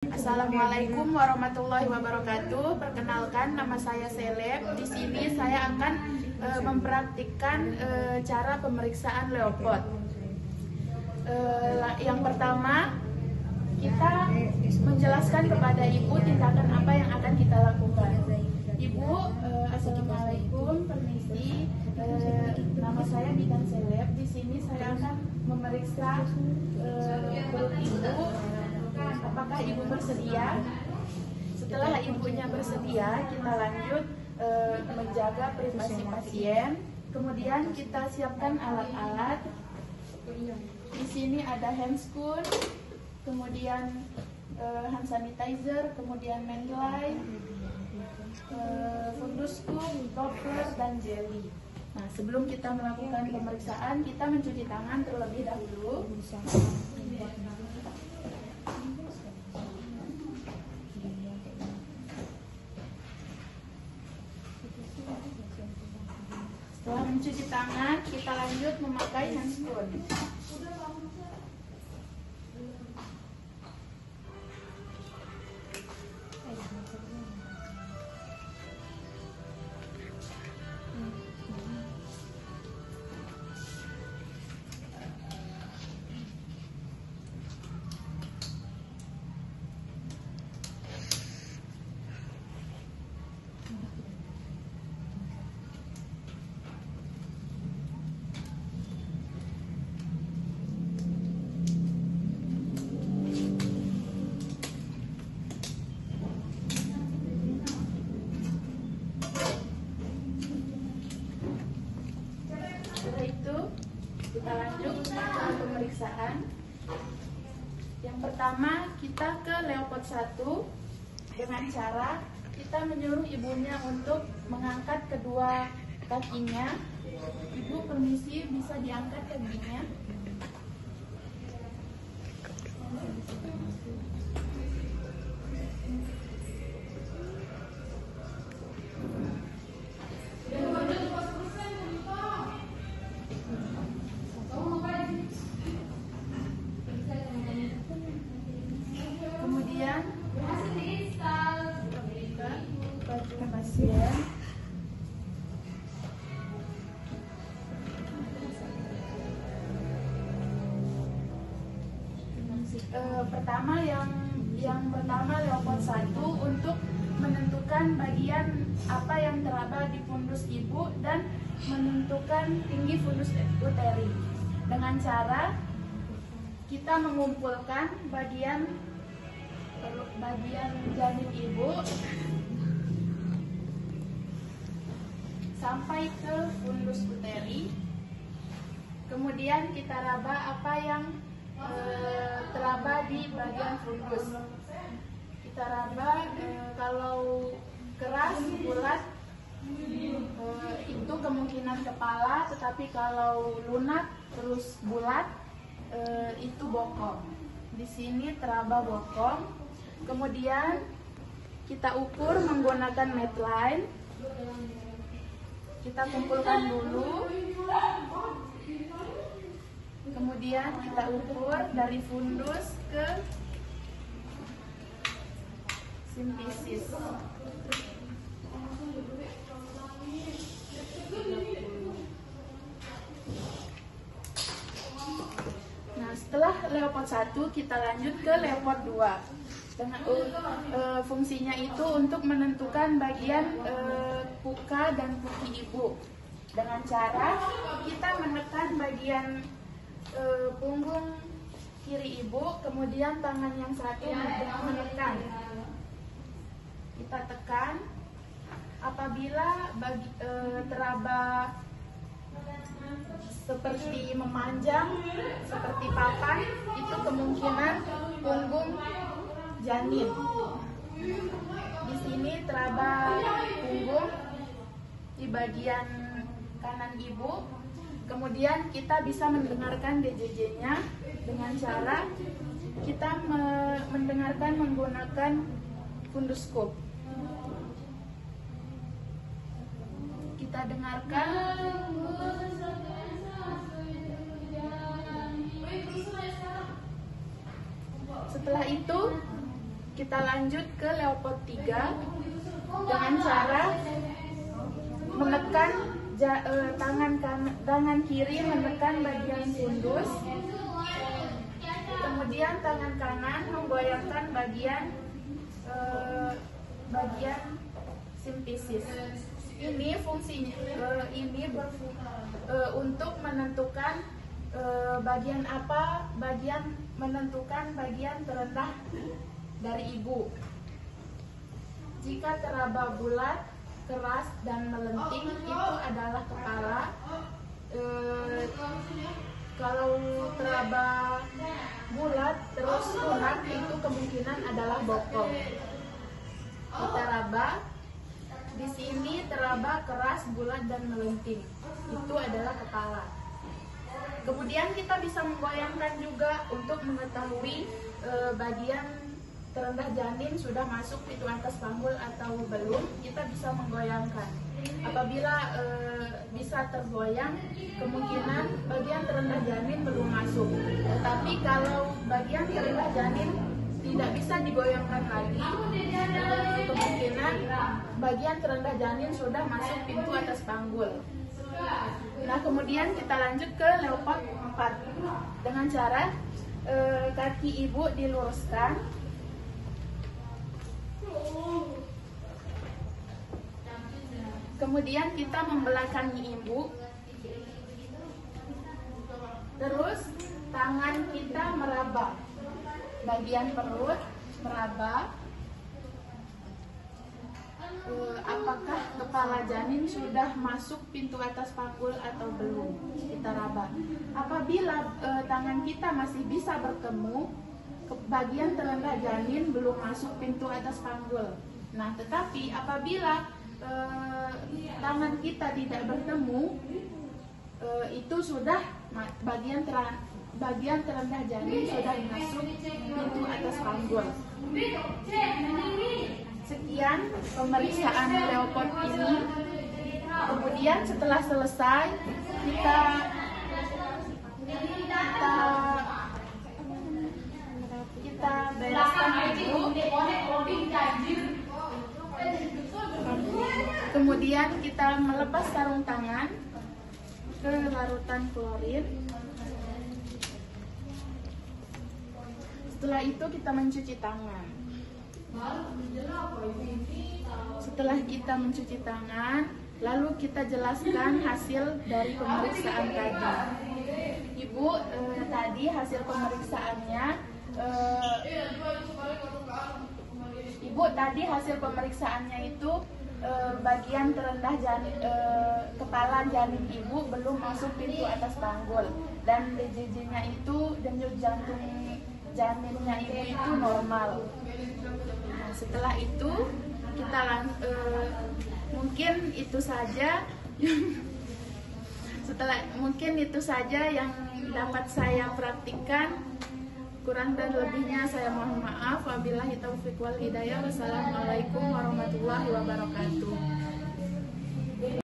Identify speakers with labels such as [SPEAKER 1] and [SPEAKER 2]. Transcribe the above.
[SPEAKER 1] Assalamualaikum warahmatullahi wabarakatuh. Perkenalkan, nama saya Seleb. Di sini saya akan mempraktikkan cara pemeriksaan Leopard. Yang pertama, kita menjelaskan kepada ibu tindakan apa yang akan kita lakukan. Ibu, assalamualaikum, permisi. Nama saya Bidan Seleb. Di sini saya akan memeriksa perut ibu. Apakah ibu bersedia? Setelah ibunya bersedia, kita lanjut menjaga privasi pasien. Kemudian kita siapkan alat-alat. Di sini ada handscoon, kemudian hand sanitizer, kemudian mandlay, funduskum, dropper, dan jelly. Nah, sebelum kita melakukan pemeriksaan, kita mencuci tangan terlebih dahulu. Setelah mencuci tangan, kita lanjut memakai handscoon. Setelah itu kita lanjut ke pemeriksaan. Yang pertama, kita ke Leopard 1 dengan cara kita menyuruh ibunya untuk mengangkat kedua kakinya. Ibu, permisi, bisa diangkat kakinya. Kemudian kita berikan baju pasien. Pertama yang pertama Leopard 1 untuk menentukan bagian apa yang teraba di fundus ibu dan menentukan tinggi fundus uteri dengan cara kita mengumpulkan bagian janin ibu sampai ke fundus uteri. Kemudian kita raba apa yang teraba di bagian fundus. Kita raba, kalau keras bulat itu kemungkinan kepala, tetapi kalau lunak terus bulat itu bokong. Di sini teraba bokong. Kemudian kita ukur menggunakan medline. Kita kumpulkan dulu. Kemudian kita ukur dari fundus ke simfisis. Nah, setelah Leopard 1 kita lanjut ke Leopard 2. Dengan fungsinya itu untuk menentukan bagian puka dan puki ibu. Dengan cara kita menekan bagian punggung kiri ibu, kemudian tangan yang satu menekan. Kita tekan. Apabila teraba seperti memanjang, seperti papan, itu kemungkinan punggung janin. Di sini teraba punggung di bagian kanan ibu. Kemudian kita bisa mendengarkan DJJ-nya dengan cara kita mendengarkan menggunakan funduskop. Kita dengarkan. Setelah itu kita lanjut ke Leopard 3 dengan cara menekan tangan kiri menekan bagian fundus, kemudian tangan kanan menggoyangkan bagian simfisis. Ini fungsinya untuk menentukan menentukan bagian terendah dari ibu. Jika teraba bulat, keras dan melenting itu adalah kepala. Kalau teraba bulat terus lunak itu kemungkinan adalah bokong. Kita raba di sini, teraba keras, bulat dan melenting itu adalah kepala. Kemudian kita bisa menggoyangkan juga untuk mengetahui bagian terendah janin sudah masuk pintu atas panggul atau belum. Kita bisa menggoyangkan. Apabila bisa tergoyang, kemungkinan bagian terendah janin belum masuk. Tetapi kalau bagian terendah janin tidak bisa digoyangkan lagi, kemungkinan bagian terendah janin sudah masuk pintu atas panggul. Nah, kemudian kita lanjut ke Leopard 4 dengan cara kaki ibu diluruskan, kemudian kita membelakangi ibu, terus tangan kita meraba bagian perut, meraba apakah kepala janin sudah masuk pintu atas panggul atau belum. Kita raba. Apabila tangan kita masih bisa bertemu, bagian terendah janin belum masuk pintu atas panggul. Nah, tetapi apabila tangan kita tidak bertemu, itu sudah bagian terendah janin sudah masuk pintu atas panggul. Sekian pemeriksaan Leopard ini. Kemudian setelah selesai kita bereskan ibu. Kemudian kita melepas sarung tangan ke larutan klorin. Setelah itu kita mencuci tangan. Setelah kita mencuci tangan, lalu kita jelaskan hasil dari pemeriksaan tadi. Ibu tadi hasil pemeriksaannya, itu bagian terendah janin, kepala janin ibu belum masuk pintu atas panggul, dan DJJ-nya itu, denyut jantung janinnya ibu itu normal. Nah, setelah itu kita mungkin itu saja yang dapat saya praktikkan. Kurang dan lebihnya saya mohon maaf. Wabillahi taufiq wal hidayah. Wassalamualaikum warahmatullahi wabarakatuh.